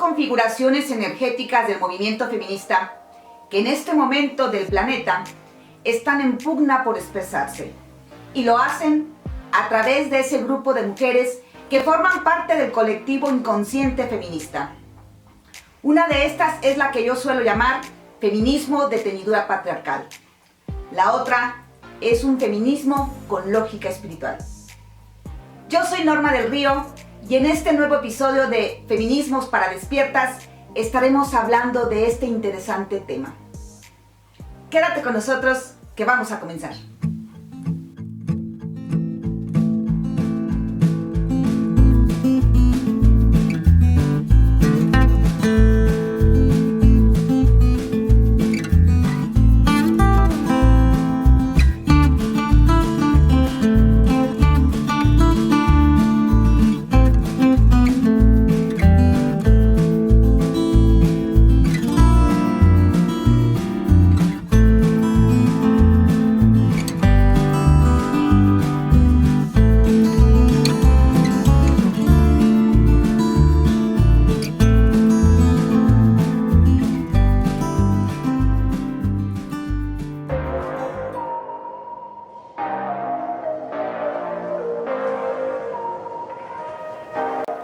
configuraciones energéticas del movimiento feminista que en este momento del planeta están en pugna por expresarse, y lo hacen a través de ese grupo de mujeres que forman parte del colectivo inconsciente feminista. Una de estas es la que yo suelo llamar feminismo de teñidura patriarcal. La otra es un feminismo con lógica espiritual. Yo soy Norma del Río y en este nuevo episodio de Feminismos para Despiertas estaremos hablando de este interesante tema. Quédate con nosotros que vamos a comenzar.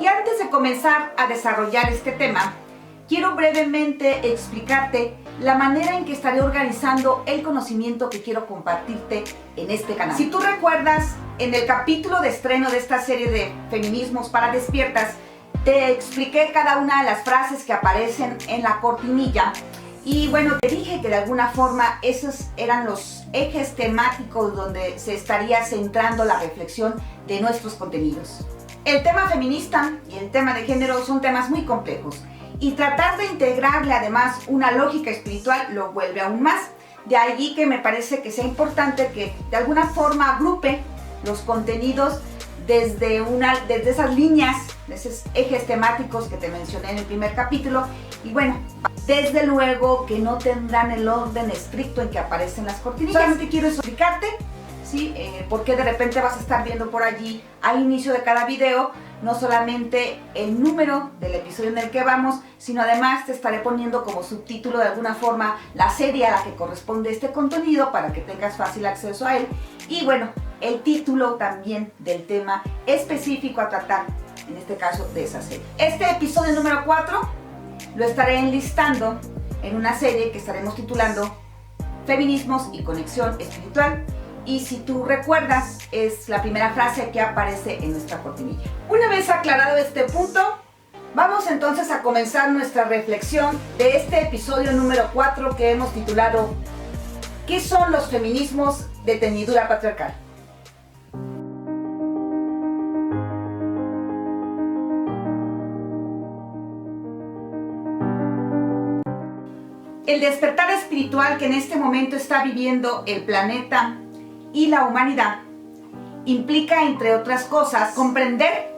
Y antes de comenzar a desarrollar este tema, quiero brevemente explicarte la manera en que estaré organizando el conocimiento que quiero compartirte en este canal. Si tú recuerdas, en el capítulo de estreno de esta serie de Feminismos para Despiertas, te expliqué cada una de las frases que aparecen en la cortinilla. Y bueno, te dije que de alguna forma esos eran los ejes temáticos donde se estaría centrando la reflexión de nuestros contenidos. El tema feminista y el tema de género son temas muy complejos y tratar de integrarle además una lógica espiritual lo vuelve aún más. De allí que me parece que sea importante que de alguna forma agrupe los contenidos desde esas líneas, de esos ejes temáticos que te mencioné en el primer capítulo. Y bueno, desde luego que no tendrán el orden estricto en que aparecen las cortinillas. Solamente quiero explicarte ¿sí? Porque de repente vas a estar viendo por allí al inicio de cada video no solamente el número del episodio en el que vamos, sino además te estaré poniendo como subtítulo de alguna forma la serie a la que corresponde este contenido para que tengas fácil acceso a él, y bueno, el título también del tema específico a tratar, en este caso de esa serie. Este episodio número 4 lo estaré enlistando en una serie que estaremos titulando Feminismos y Conexión Espiritual. Y si tú recuerdas, es la primera frase que aparece en nuestra cortinilla. Una vez aclarado este punto, vamos entonces a comenzar nuestra reflexión de este episodio número 4 que hemos titulado ¿Qué son los feminismos de teñidura patriarcal? El despertar espiritual que en este momento está viviendo el planeta y la humanidad implica, entre otras cosas, comprender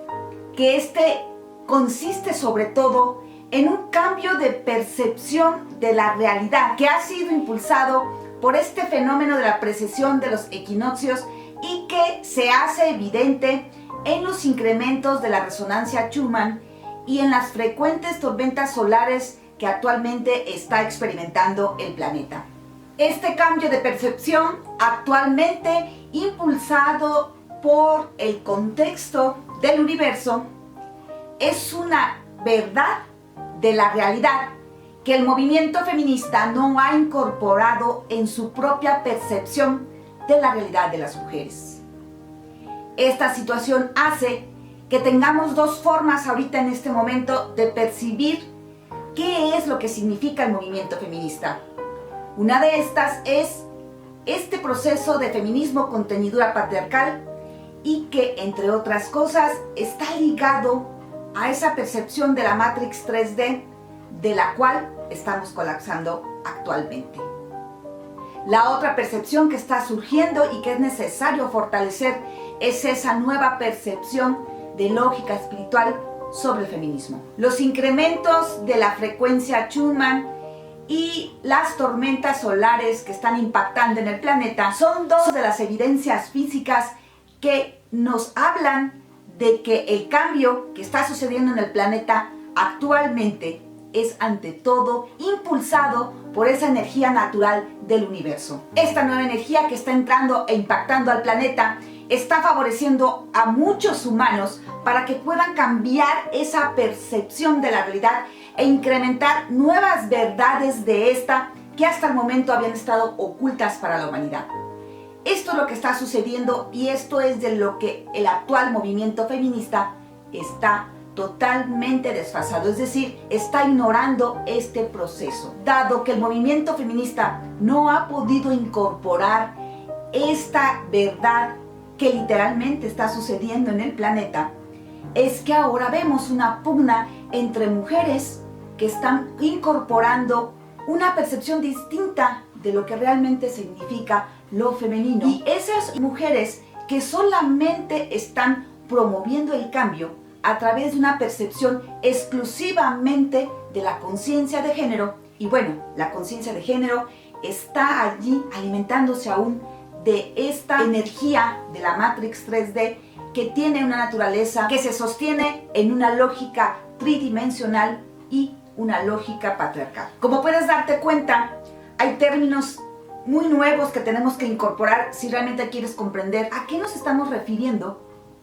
que este consiste sobre todo en un cambio de percepción de la realidad que ha sido impulsado por este fenómeno de la precesión de los equinoccios y que se hace evidente en los incrementos de la resonancia Schumann y en las frecuentes tormentas solares que actualmente está experimentando el planeta. Este cambio de percepción, actualmente impulsado por el contexto del universo, es una verdad de la realidad que el movimiento feminista no ha incorporado en su propia percepción de la realidad de las mujeres. Esta situación hace que tengamos dos formas ahorita en este momento de percibir qué es lo que significa el movimiento feminista. Una de estas es este proceso de feminismo con teñidura patriarcal y que, entre otras cosas, está ligado a esa percepción de la Matrix 3D de la cual estamos colapsando actualmente. La otra percepción que está surgiendo y que es necesario fortalecer es esa nueva percepción de lógica espiritual sobre el feminismo. Los incrementos de la frecuencia Schumann y las tormentas solares que están impactando en el planeta son dos de las evidencias físicas que nos hablan de que el cambio que está sucediendo en el planeta actualmente es ante todo impulsado por esa energía natural del universo. Esta nueva energía que está entrando e impactando al planeta está favoreciendo a muchos humanos para que puedan cambiar esa percepción de la realidad e incrementar nuevas verdades de esta que hasta el momento habían estado ocultas para la humanidad. Esto es lo que está sucediendo y esto es de lo que el actual movimiento feminista está totalmente desfasado, es decir, está ignorando este proceso. Dado que el movimiento feminista no ha podido incorporar esta verdad que literalmente está sucediendo en el planeta, es que ahora vemos una pugna entre mujeres que están incorporando una percepción distinta de lo que realmente significa lo femenino. Y esas mujeres que solamente están promoviendo el cambio a través de una percepción exclusivamente de la conciencia de género. Y bueno, la conciencia de género está allí alimentándose aún de esta energía de la Matrix 3D que tiene una naturaleza que se sostiene en una lógica tridimensional y una lógica patriarcal. Como puedes darte cuenta, hay términos muy nuevos que tenemos que incorporar si realmente quieres comprender a qué nos estamos refiriendo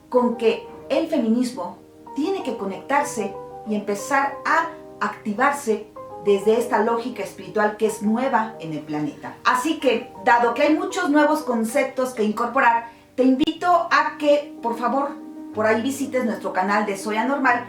con que el feminismo tiene que conectarse y empezar a activarse desde esta lógica espiritual que es nueva en el planeta. Así que, dado que hay muchos nuevos conceptos que incorporar, te invito a que, por favor, por ahí visites nuestro canal de Soy Anormal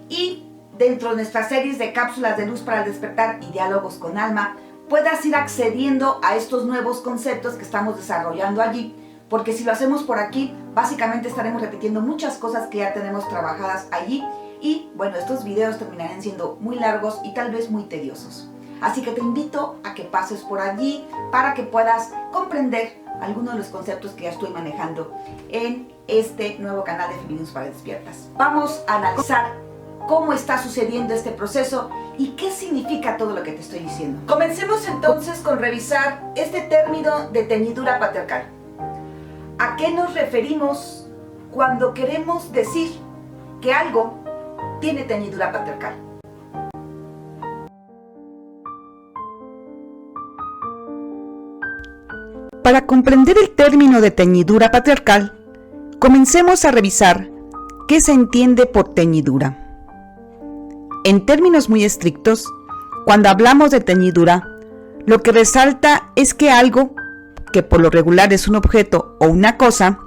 y dentro de nuestras series de cápsulas de luz para el despertar y diálogos con alma, puedas ir accediendo a estos nuevos conceptos que estamos desarrollando allí, porque si lo hacemos por aquí, básicamente estaremos repitiendo muchas cosas que ya tenemos trabajadas allí y bueno, estos videos terminarán siendo muy largos y tal vez muy tediosos. Así que te invito a que pases por allí para que puedas comprender algunos de los conceptos que ya estoy manejando en este nuevo canal de Feminismo para Despiertas. Vamos a analizar cómo está sucediendo este proceso y qué significa todo lo que te estoy diciendo. Comencemos entonces con revisar este término de teñidura patriarcal. ¿A qué nos referimos cuando queremos decir que algo tiene teñidura patriarcal? Para comprender el término de teñidura patriarcal, comencemos a revisar qué se entiende por teñidura. En términos muy estrictos, cuando hablamos de teñidura, lo que resalta es que algo, que por lo regular es un objeto o una cosa,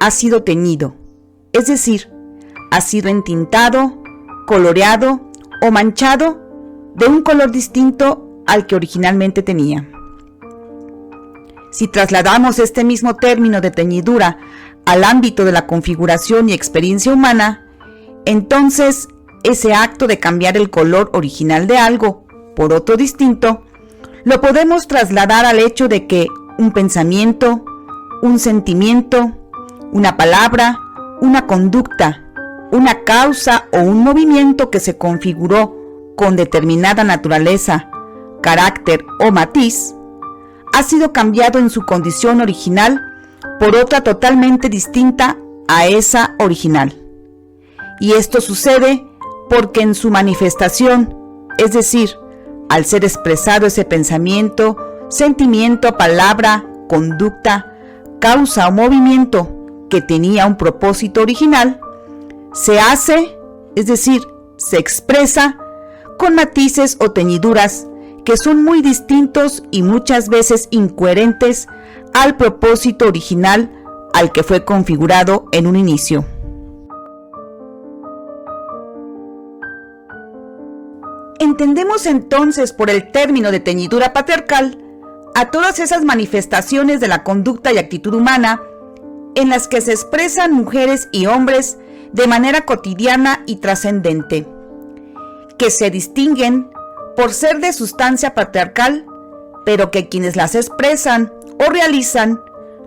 ha sido teñido, es decir, ha sido entintado, coloreado o manchado de un color distinto al que originalmente tenía. Si trasladamos este mismo término de teñidura al ámbito de la configuración y experiencia humana, entonces ese acto de cambiar el color original de algo por otro distinto, lo podemos trasladar al hecho de que un pensamiento, un sentimiento, una palabra, una conducta, una causa o un movimiento que se configuró con determinada naturaleza, carácter o matiz, ha sido cambiado en su condición original por otra totalmente distinta a esa original. Y esto sucede porque en su manifestación, es decir, al ser expresado ese pensamiento, sentimiento, palabra, conducta, causa o movimiento que tenía un propósito original, se hace, es decir, se expresa con matices o teñiduras que son muy distintos y muchas veces incoherentes al propósito original al que fue configurado en un inicio. Entendemos entonces por el término de teñidura patriarcal a todas esas manifestaciones de la conducta y actitud humana en las que se expresan mujeres y hombres de manera cotidiana y trascendente, que se distinguen por ser de sustancia patriarcal, pero que quienes las expresan o realizan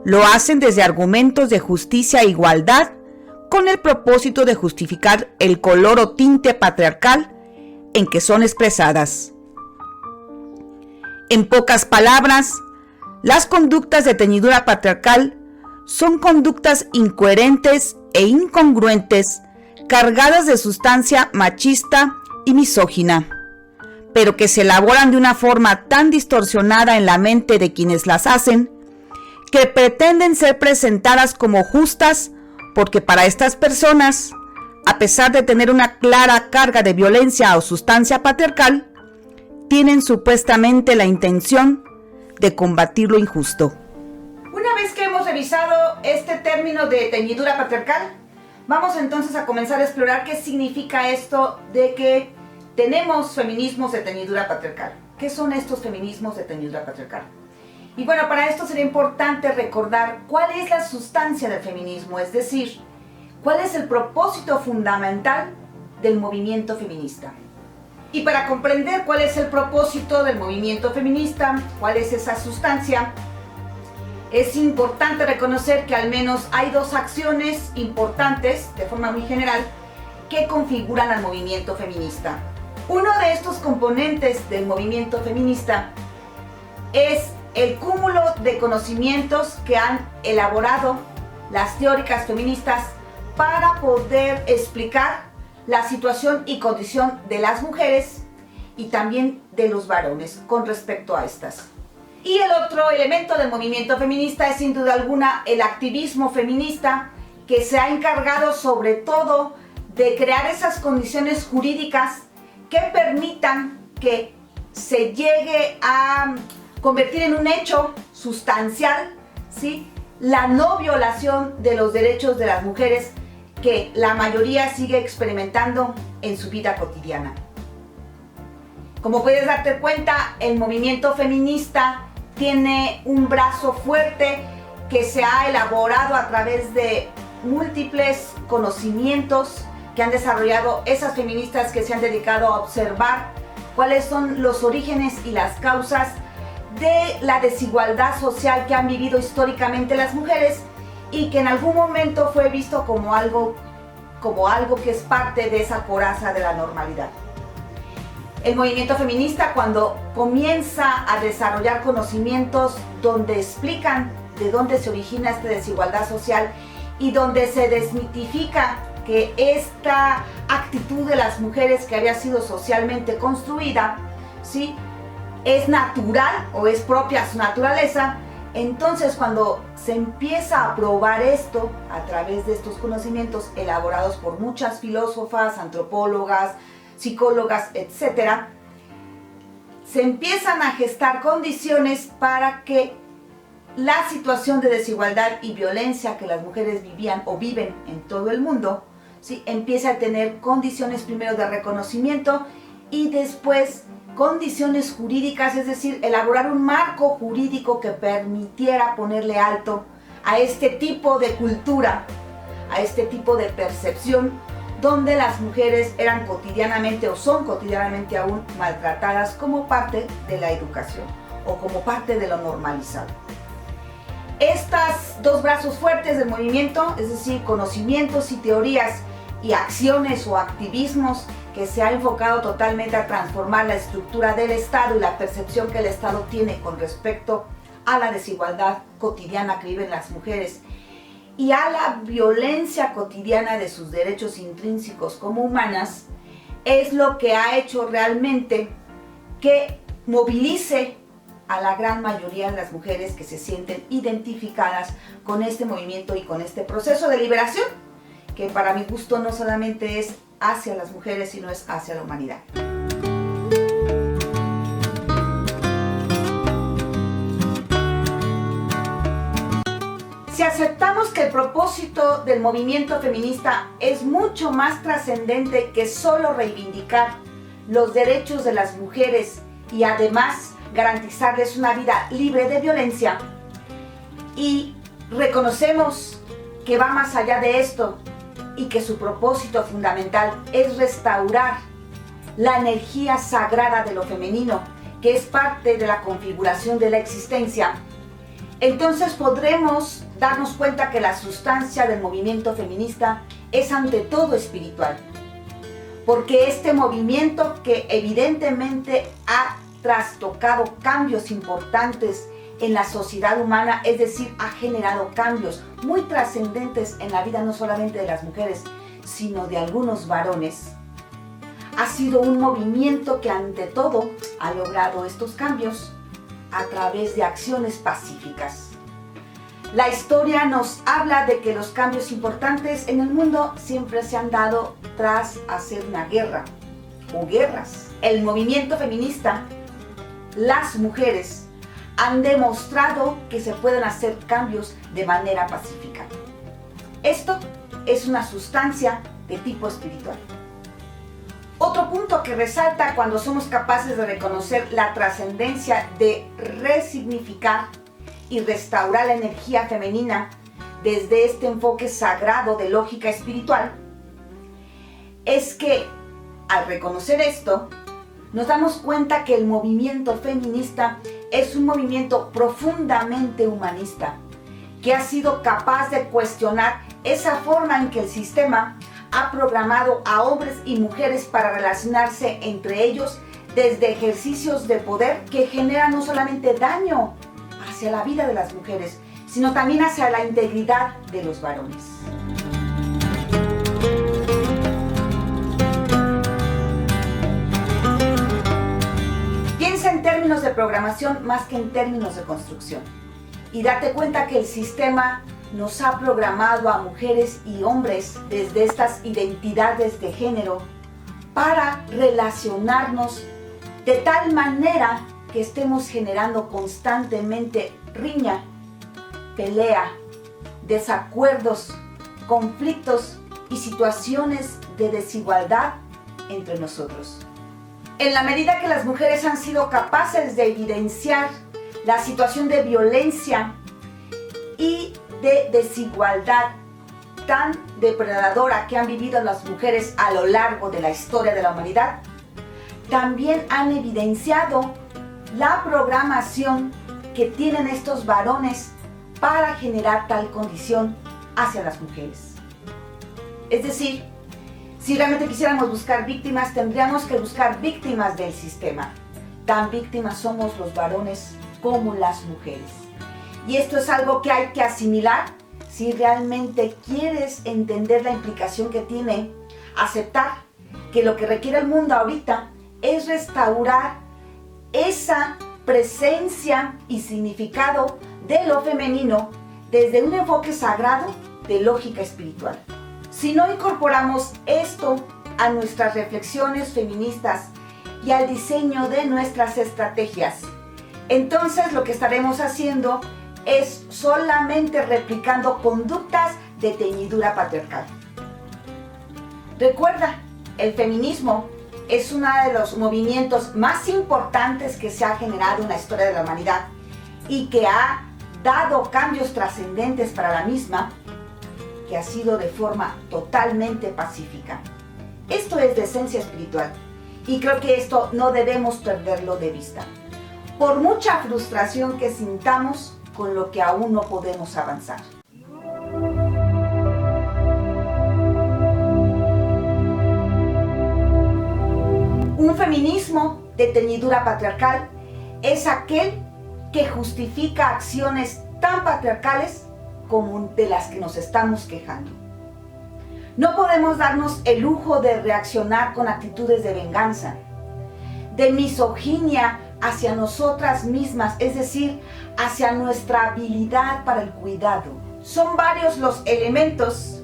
lo hacen desde argumentos de justicia e igualdad con el propósito de justificar el color o tinte patriarcal en que son expresadas. En pocas palabras, las conductas de teñidura patriarcal son conductas incoherentes e incongruentes, cargadas de sustancia machista y misógina, pero que se elaboran de una forma tan distorsionada en la mente de quienes las hacen, que pretenden ser presentadas como justas porque para estas personas, a pesar de tener una clara carga de violencia o sustancia patriarcal, tienen supuestamente la intención de combatir lo injusto. Una vez que hemos revisado este término de teñidura patriarcal, vamos entonces a comenzar a explorar qué significa esto de que tenemos feminismos de teñidura patriarcal. ¿Qué son estos feminismos de teñidura patriarcal? Y bueno, para esto sería importante recordar cuál es la sustancia del feminismo, es decir, cuál es el propósito fundamental del movimiento feminista. Y para comprender cuál es el propósito del movimiento feminista, cuál es esa sustancia, es importante reconocer que al menos hay dos acciones importantes, de forma muy general, que configuran al movimiento feminista. Uno de estos componentes del movimiento feminista es el cúmulo de conocimientos que han elaborado las teóricas feministas para poder explicar la situación y condición de las mujeres y también de los varones con respecto a estas. Y el otro elemento del movimiento feminista es sin duda alguna el activismo feminista, que se ha encargado sobre todo de crear esas condiciones jurídicas que permitan que se llegue a convertir en un hecho sustancial, ¿sí?, la no violación de los derechos de las mujeres que la mayoría sigue experimentando en su vida cotidiana. Como puedes darte cuenta, el movimiento feminista tiene un brazo fuerte que se ha elaborado a través de múltiples conocimientos que han desarrollado esas feministas que se han dedicado a observar cuáles son los orígenes y las causas de la desigualdad social que han vivido históricamente las mujeres y que en algún momento fue visto como algo que es parte de esa coraza de la normalidad. El movimiento feminista, cuando comienza a desarrollar conocimientos donde explican de dónde se origina esta desigualdad social y donde se desmitifica que esta actitud de las mujeres que había sido socialmente construida, ¿sí?, es natural o es propia a su naturaleza, entonces cuando se empieza a probar esto a través de estos conocimientos elaborados por muchas filósofas, antropólogas, psicólogas, etc., se empiezan a gestar condiciones para que la situación de desigualdad y violencia que las mujeres vivían o viven en todo el mundo, ¿sí?, empieza a tener condiciones primero de reconocimiento y después condiciones jurídicas, es decir, elaborar un marco jurídico que permitiera ponerle alto a este tipo de cultura, a este tipo de percepción, donde las mujeres eran cotidianamente o son cotidianamente aún maltratadas como parte de la educación o como parte de lo normalizado. Estos dos brazos fuertes del movimiento, es decir, conocimientos y teorías y acciones o activismos que se ha enfocado totalmente a transformar la estructura del Estado y la percepción que el Estado tiene con respecto a la desigualdad cotidiana que viven las mujeres y a la violencia cotidiana de sus derechos intrínsecos como humanas, es lo que ha hecho realmente que movilice a la gran mayoría de las mujeres que se sienten identificadas con este movimiento y con este proceso de liberación, que para mi gusto no solamente es hacia las mujeres, sino es hacia la humanidad. Si aceptamos que el propósito del movimiento feminista es mucho más trascendente que solo reivindicar los derechos de las mujeres y además garantizarles una vida libre de violencia, y reconocemos que va más allá de esto y que su propósito fundamental es restaurar la energía sagrada de lo femenino, que es parte de la configuración de la existencia, entonces podremos darnos cuenta que la sustancia del movimiento feminista es ante todo espiritual, porque este movimiento, que evidentemente ha trastocado cambios importantes en la sociedad humana, es decir, ha generado cambios muy trascendentes en la vida no solamente de las mujeres, sino de algunos varones, ha sido un movimiento que ante todo ha logrado estos cambios a través de acciones pacíficas. La historia nos habla de que los cambios importantes en el mundo siempre se han dado tras hacer una guerra o guerras. El movimiento feminista, las mujeres, han demostrado que se pueden hacer cambios de manera pacífica. Esto es una sustancia de tipo espiritual. Otro punto que resalta cuando somos capaces de reconocer la trascendencia de resignificar y restaurar la energía femenina desde este enfoque sagrado de lógica espiritual, es que al reconocer esto, nos damos cuenta que el movimiento feminista es un movimiento profundamente humanista, que ha sido capaz de cuestionar esa forma en que el sistema ha programado a hombres y mujeres para relacionarse entre ellos desde ejercicios de poder que generan no solamente daño hacia la vida de las mujeres, sino también hacia la integridad de los varones. Piensa en términos de programación más que en términos de construcción. Y date cuenta que el sistema nos ha programado a mujeres y hombres desde estas identidades de género para relacionarnos de tal manera que estemos generando constantemente riña, pelea, desacuerdos, conflictos y situaciones de desigualdad entre nosotros. En la medida que las mujeres han sido capaces de evidenciar la situación de violencia y de desigualdad tan depredadora que han vivido las mujeres a lo largo de la historia de la humanidad, también han evidenciado la programación que tienen estos varones para generar tal condición hacia las mujeres. Es decir, si realmente quisiéramos buscar víctimas, tendríamos que buscar víctimas del sistema. Tan víctimas somos los varones como las mujeres. Y esto es algo que hay que asimilar si realmente quieres entender la implicación que tiene aceptar que lo que requiere el mundo ahorita es restaurar esa presencia y significado de lo femenino desde un enfoque sagrado de lógica espiritual. Si no incorporamos esto a nuestras reflexiones feministas y al diseño de nuestras estrategias, entonces lo que estaremos haciendo es solamente replicando conductas de teñidura patriarcal. Recuerda, el feminismo es uno de los movimientos más importantes que se ha generado en la historia de la humanidad y que ha dado cambios trascendentes para la misma, que ha sido de forma totalmente pacífica. Esto es de esencia espiritual y creo que esto no debemos perderlo de vista, por mucha frustración que sintamos con lo que aún no podemos avanzar. Un feminismo de teñidura patriarcal es aquel que justifica acciones tan patriarcales como de las que nos estamos quejando. No podemos darnos el lujo de reaccionar con actitudes de venganza, de misoginia hacia nosotras mismas, es decir, hacia nuestra habilidad para el cuidado. Son varios los elementos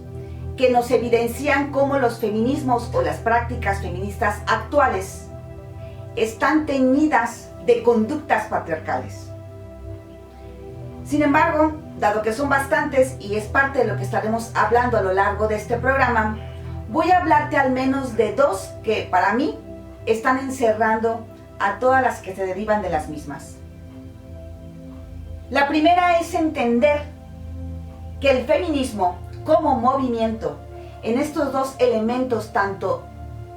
que nos evidencian cómo los feminismos o las prácticas feministas actuales están teñidas de conductas patriarcales. Sin embargo, dado que son bastantes y es parte de lo que estaremos hablando a lo largo de este programa, voy a hablarte al menos de dos que para mí están encerrando a todas las que se derivan de las mismas. La primera es entender que el feminismo como movimiento en estos dos elementos, tanto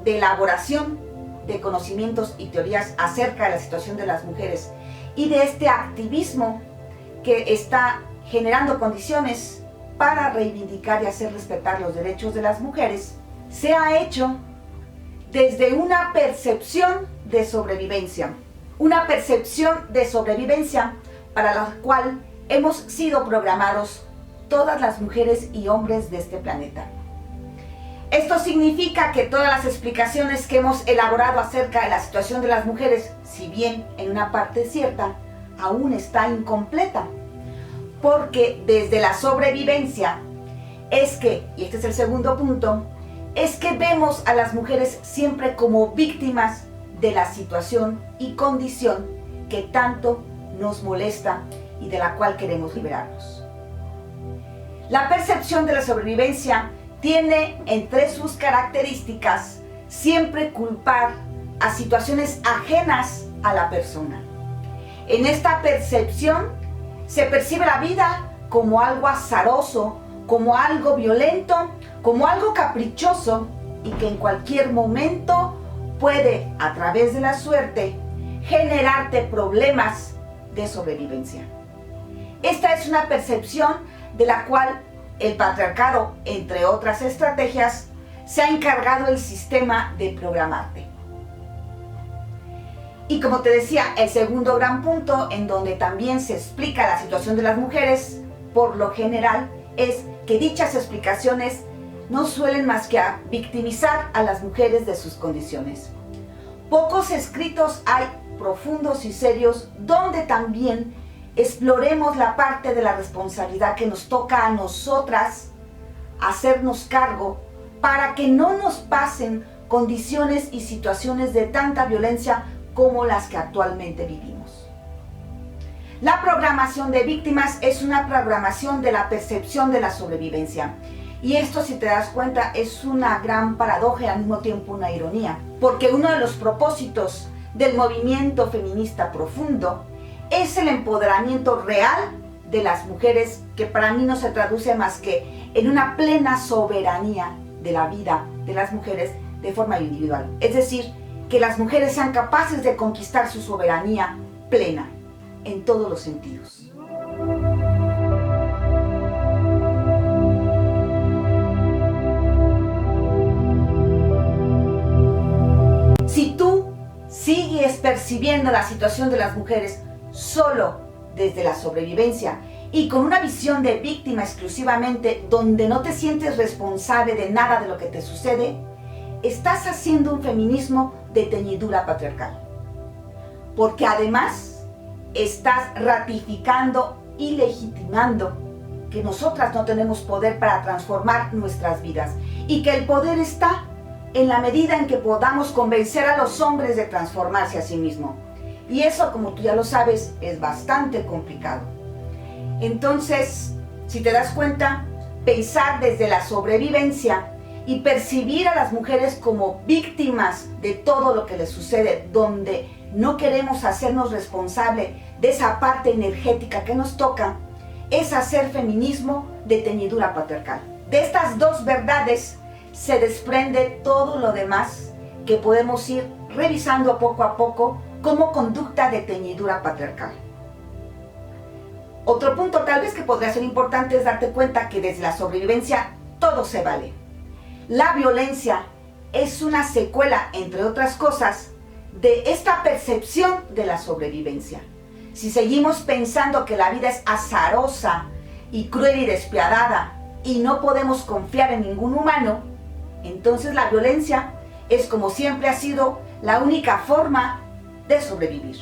de elaboración de conocimientos y teorías acerca de la situación de las mujeres y de este activismo que está generando condiciones para reivindicar y hacer respetar los derechos de las mujeres, se ha hecho desde una percepción de sobrevivencia. Una percepción de sobrevivencia para la cual hemos sido programados todas las mujeres y hombres de este planeta. Esto significa que todas las explicaciones que hemos elaborado acerca de la situación de las mujeres, si bien en una parte cierta, aún está incompleta. Porque desde la sobrevivencia es que, y este es el segundo punto, es que vemos a las mujeres siempre como víctimas de la situación y condición que tanto nos molesta y de la cual queremos liberarnos. La percepción de la sobrevivencia tiene entre sus características siempre culpar a situaciones ajenas a la persona. En esta percepción se percibe la vida como algo azaroso, como algo violento, como algo caprichoso y que en cualquier momento puede, a través de la suerte, generarte problemas de sobrevivencia. Esta es una percepción de la cual el patriarcado, entre otras estrategias, se ha encargado el sistema de programarte. Y como te decía, el segundo gran punto en donde también se explica la situación de las mujeres, por lo general, es que dichas explicaciones no suelen más que a victimizar a las mujeres de sus condiciones. Pocos escritos hay profundos y serios donde también exploremos la parte de la responsabilidad que nos toca a nosotras hacernos cargo para que no nos pasen condiciones y situaciones de tanta violencia como las que actualmente vivimos. La programación de víctimas es una programación de la percepción de la sobrevivencia. Y esto, si te das cuenta, es una gran paradoja y al mismo tiempo una ironía. Porque uno de los propósitos del movimiento feminista profundo es el empoderamiento real de las mujeres, que para mí no se traduce más que en una plena soberanía de la vida de las mujeres de forma individual. Es decir, que las mujeres sean capaces de conquistar su soberanía plena en todos los sentidos. Si tú sigues percibiendo la situación de las mujeres solo desde la sobrevivencia y con una visión de víctima exclusivamente, donde no te sientes responsable de nada de lo que te sucede, estás haciendo un feminismo de teñidura patriarcal. Porque además estás ratificando y legitimando que nosotras no tenemos poder para transformar nuestras vidas y que el poder está en la medida en que podamos convencer a los hombres de transformarse a sí mismos. Y eso, como tú ya lo sabes, es bastante complicado. Entonces, si te das cuenta, pensar desde la sobrevivencia y percibir a las mujeres como víctimas de todo lo que les sucede, donde no queremos hacernos responsable de esa parte energética que nos toca, es hacer feminismo de teñidura patriarcal. De estas dos verdades se desprende todo lo demás que podemos ir revisando poco a poco como conducta de teñidura patriarcal. Otro punto tal vez que podría ser importante es darte cuenta que desde la sobrevivencia todo se vale. La violencia es una secuela, entre otras cosas, de esta percepción de la sobrevivencia. Si seguimos pensando que la vida es azarosa y cruel y despiadada y no podemos confiar en ningún humano, entonces la violencia es, como siempre ha sido, la única forma de sobrevivir.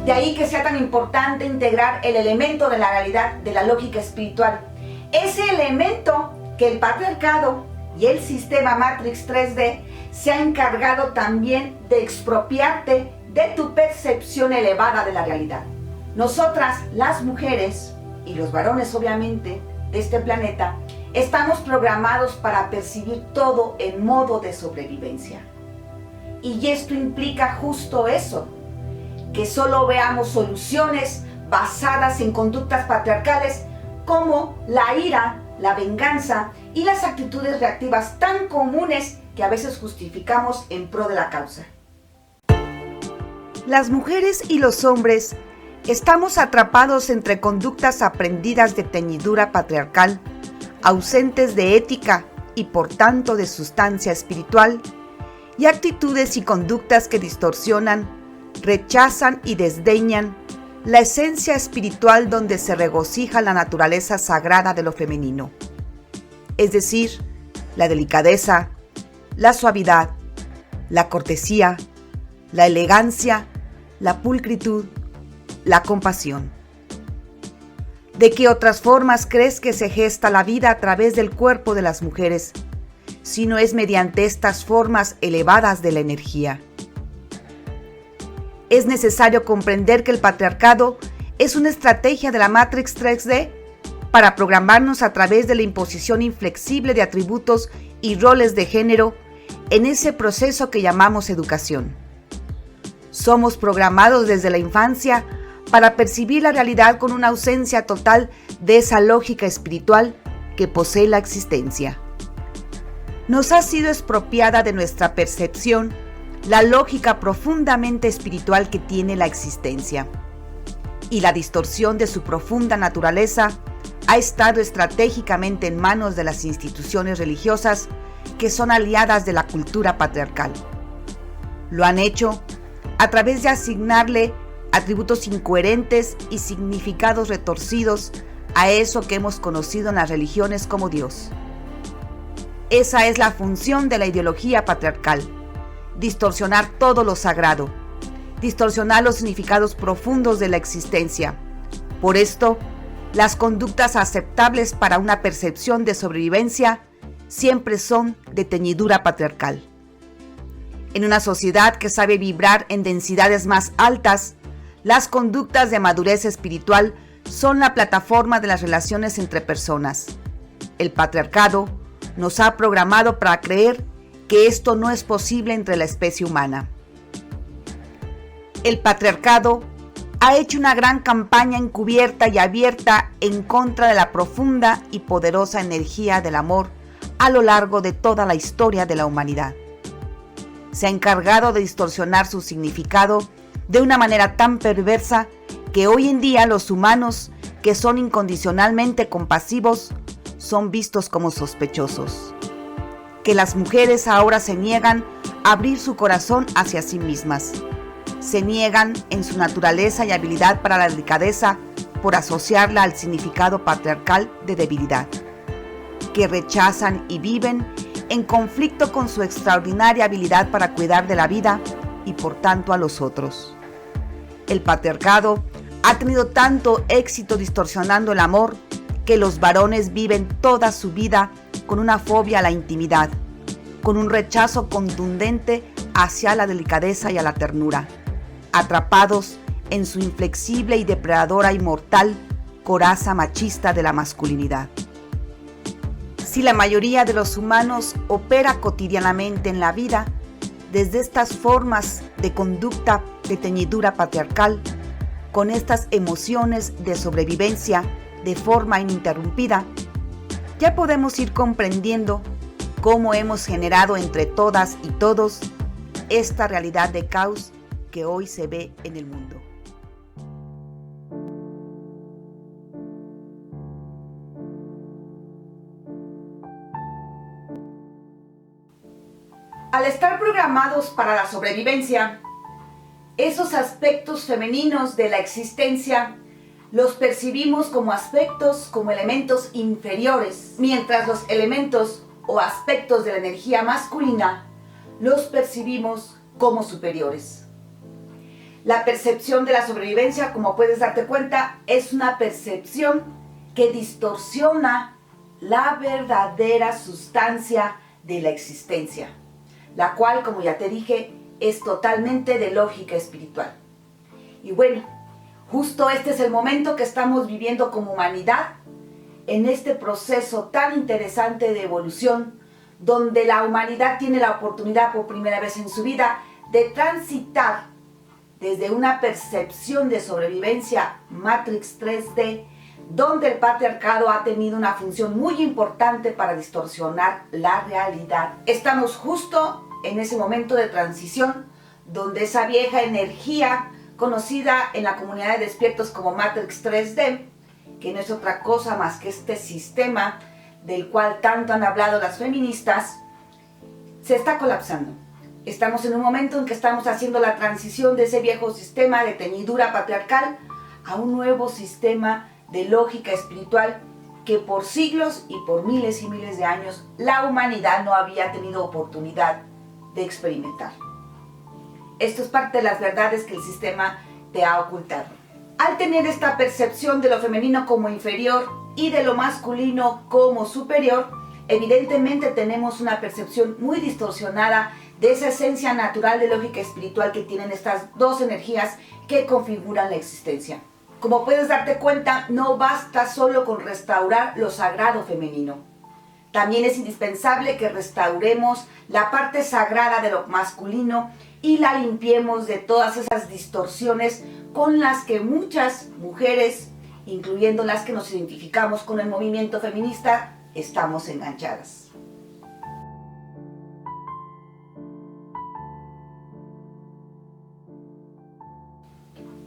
De ahí que sea tan importante integrar el elemento de la realidad, de la lógica espiritual. Ese elemento que el patriarcado y el sistema Matrix 3D se ha encargado también de expropiarte de tu percepción elevada de la realidad. Nosotras, las mujeres, y los varones obviamente, de este planeta, estamos programados para percibir todo en modo de sobrevivencia. Y esto implica justo eso, que solo veamos soluciones basadas en conductas patriarcales como la ira, la venganza y las actitudes reactivas tan comunes que a veces justificamos en pro de la causa. Las mujeres y los hombres estamos atrapados entre conductas aprendidas de teñidura patriarcal, ausentes de ética y por tanto de sustancia espiritual, y actitudes y conductas que distorsionan rechazan y desdeñan la esencia espiritual donde se regocija la naturaleza sagrada de lo femenino, es decir, la delicadeza, la suavidad, la cortesía, la elegancia, la pulcritud, la compasión. ¿De qué otras formas crees que se gesta la vida a través del cuerpo de las mujeres, si no es mediante estas formas elevadas de la energía? Es necesario comprender que el patriarcado es una estrategia de la Matrix 3D para programarnos a través de la imposición inflexible de atributos y roles de género en ese proceso que llamamos educación. Somos programados desde la infancia para percibir la realidad con una ausencia total de esa lógica espiritual que posee la existencia. Nos ha sido expropiada de nuestra percepción la lógica profundamente espiritual que tiene la existencia, y la distorsión de su profunda naturaleza ha estado estratégicamente en manos de las instituciones religiosas que son aliadas de la cultura patriarcal. Lo han hecho a través de asignarle atributos incoherentes y significados retorcidos a eso que hemos conocido en las religiones como Dios. Esa es la función de la ideología patriarcal: distorsionar todo lo sagrado, distorsionar los significados profundos de la existencia. Por esto, las conductas aceptables para una percepción de sobrevivencia siempre son de teñidura patriarcal. En una sociedad que sabe vibrar en densidades más altas, las conductas de madurez espiritual son la plataforma de las relaciones entre personas. El patriarcado nos ha programado para creer que esto no es posible entre la especie humana. El patriarcado ha hecho una gran campaña encubierta y abierta en contra de la profunda y poderosa energía del amor a lo largo de toda la historia de la humanidad. Se ha encargado de distorsionar su significado de una manera tan perversa que hoy en día los humanos que son incondicionalmente compasivos son vistos como sospechosos. Que las mujeres ahora se niegan a abrir su corazón hacia sí mismas. Se niegan en su naturaleza y habilidad para la delicadeza por asociarla al significado patriarcal de debilidad. Que rechazan y viven en conflicto con su extraordinaria habilidad para cuidar de la vida y por tanto a los otros. El patriarcado ha tenido tanto éxito distorsionando el amor que los varones viven toda su vida con una fobia a la intimidad, con un rechazo contundente hacia la delicadeza y a la ternura, atrapados en su inflexible y depredadora y mortal coraza machista de la masculinidad. Si la mayoría de los humanos opera cotidianamente en la vida desde estas formas de conducta de teñidura patriarcal, con estas emociones de sobrevivencia de forma ininterrumpida, ya podemos ir comprendiendo cómo hemos generado entre todas y todos esta realidad de caos que hoy se ve en el mundo. Al estar programados para la sobrevivencia, esos aspectos femeninos de la existencia los percibimos como aspectos, como elementos inferiores, mientras los elementos o aspectos de la energía masculina los percibimos como superiores. La percepción de la sobrevivencia, como puedes darte cuenta, es una percepción que distorsiona la verdadera sustancia de la existencia, la cual, como ya te dije, es totalmente de lógica espiritual. Y bueno, justo este es el momento que estamos viviendo como humanidad, en este proceso tan interesante de evolución, donde la humanidad tiene la oportunidad por primera vez en su vida de transitar desde una percepción de sobrevivencia Matrix 3D, donde el patriarcado ha tenido una función muy importante para distorsionar la realidad. Estamos justo en ese momento de transición, donde esa vieja energía conocida en la comunidad de despiertos como Matrix 3D, que no es otra cosa más que este sistema del cual tanto han hablado las feministas, se está colapsando. Estamos en un momento en que estamos haciendo la transición de ese viejo sistema de teñidura patriarcal a un nuevo sistema de lógica espiritual que por siglos y por miles y miles de años la humanidad no había tenido oportunidad de experimentar. Esto es parte de las verdades que el sistema te ha ocultado. Al tener esta percepción de lo femenino como inferior y de lo masculino como superior, evidentemente tenemos una percepción muy distorsionada de esa esencia natural de lógica espiritual que tienen estas dos energías que configuran la existencia. Como puedes darte cuenta, no basta solo con restaurar lo sagrado femenino. También es indispensable que restauremos la parte sagrada de lo masculino y la limpiemos de todas esas distorsiones con las que muchas mujeres, incluyendo las que nos identificamos con el movimiento feminista, estamos enganchadas.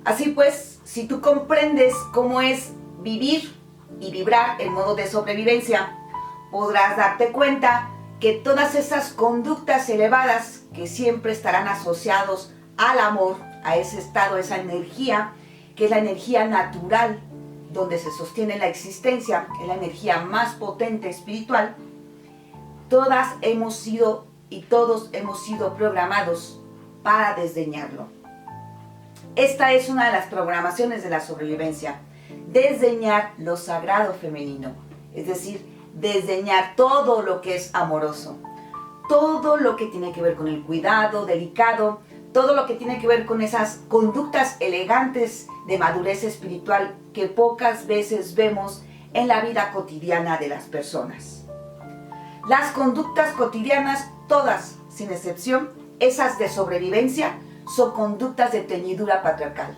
Así pues, si tú comprendes cómo es vivir y vibrar en modo de sobrevivencia, podrás darte cuenta que todas esas conductas elevadas que siempre estarán asociados al amor, a ese estado, a esa energía, que es la energía natural donde se sostiene la existencia, es la energía más potente espiritual, todas hemos sido y todos hemos sido programados para desdeñarlo. Esta es una de las programaciones de la sobrevivencia, desdeñar lo sagrado femenino, es decir, desdeñar todo lo que es amoroso, todo lo que tiene que ver con el cuidado delicado, todo lo que tiene que ver con esas conductas elegantes de madurez espiritual que pocas veces vemos en la vida cotidiana de las personas. Las conductas cotidianas, todas, sin excepción, esas de sobrevivencia, son conductas de teñidura patriarcal.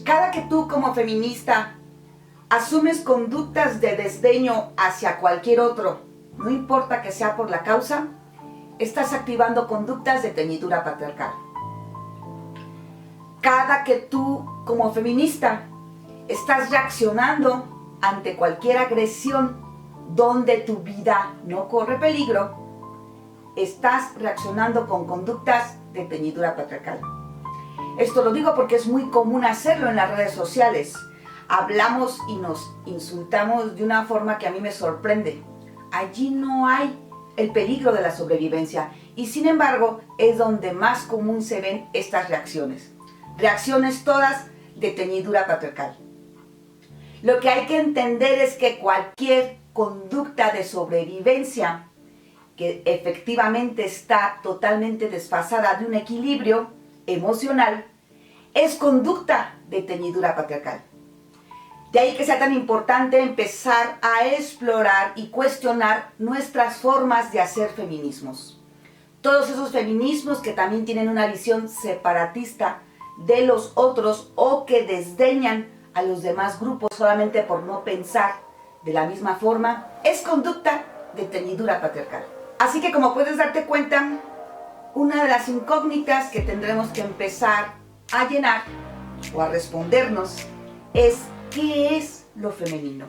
Cada que tú como feminista asumes conductas de desdeño hacia cualquier otro, no importa que sea por la causa, estás activando conductas de teñidura patriarcal. Cada que tú como feminista estás reaccionando ante cualquier agresión donde tu vida no corre peligro, estás reaccionando con conductas de teñidura patriarcal. Esto lo digo porque es muy común hacerlo en las redes sociales. Hablamos y nos insultamos de una forma que a mí me sorprende. Allí no hay el peligro de la sobrevivencia y sin embargo es donde más común se ven estas reacciones. Reacciones todas de teñidura patriarcal. Lo que hay que entender es que cualquier conducta de sobrevivencia que efectivamente está totalmente desfasada de un equilibrio emocional es conducta de teñidura patriarcal. De ahí que sea tan importante empezar a explorar y cuestionar nuestras formas de hacer feminismos. Todos esos feminismos que también tienen una visión separatista de los otros o que desdeñan a los demás grupos solamente por no pensar de la misma forma, es conducta de teñidura patriarcal. Así que como puedes darte cuenta, una de las incógnitas que tendremos que empezar a llenar o a respondernos es ¿qué es lo femenino?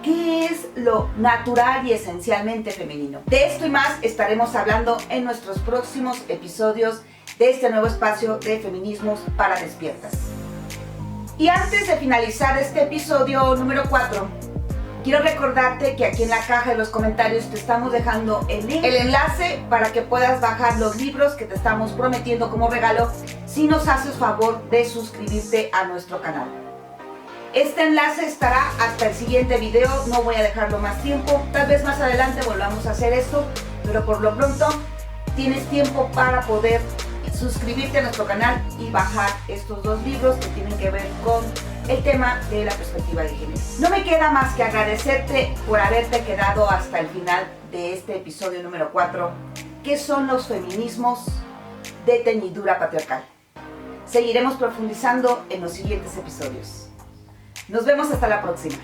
¿Qué es lo natural y esencialmente femenino? De esto y más estaremos hablando en nuestros próximos episodios de este nuevo espacio de Feminismos para Despiertas. Y antes de finalizar este episodio número 4, quiero recordarte que aquí en la caja de los comentarios te estamos dejando el link, el enlace para que puedas bajar los libros que te estamos prometiendo como regalo si nos haces favor de suscribirte a nuestro canal. Este enlace estará hasta el siguiente video, no voy a dejarlo más tiempo, tal vez más adelante volvamos a hacer esto, pero por lo pronto tienes tiempo para poder suscribirte a nuestro canal y bajar estos dos libros que tienen que ver con el tema de la perspectiva de género. No me queda más que agradecerte por haberte quedado hasta el final de este episodio número 4, que son los feminismos de teñidura patriarcal. Seguiremos profundizando en los siguientes episodios. Nos vemos hasta la próxima.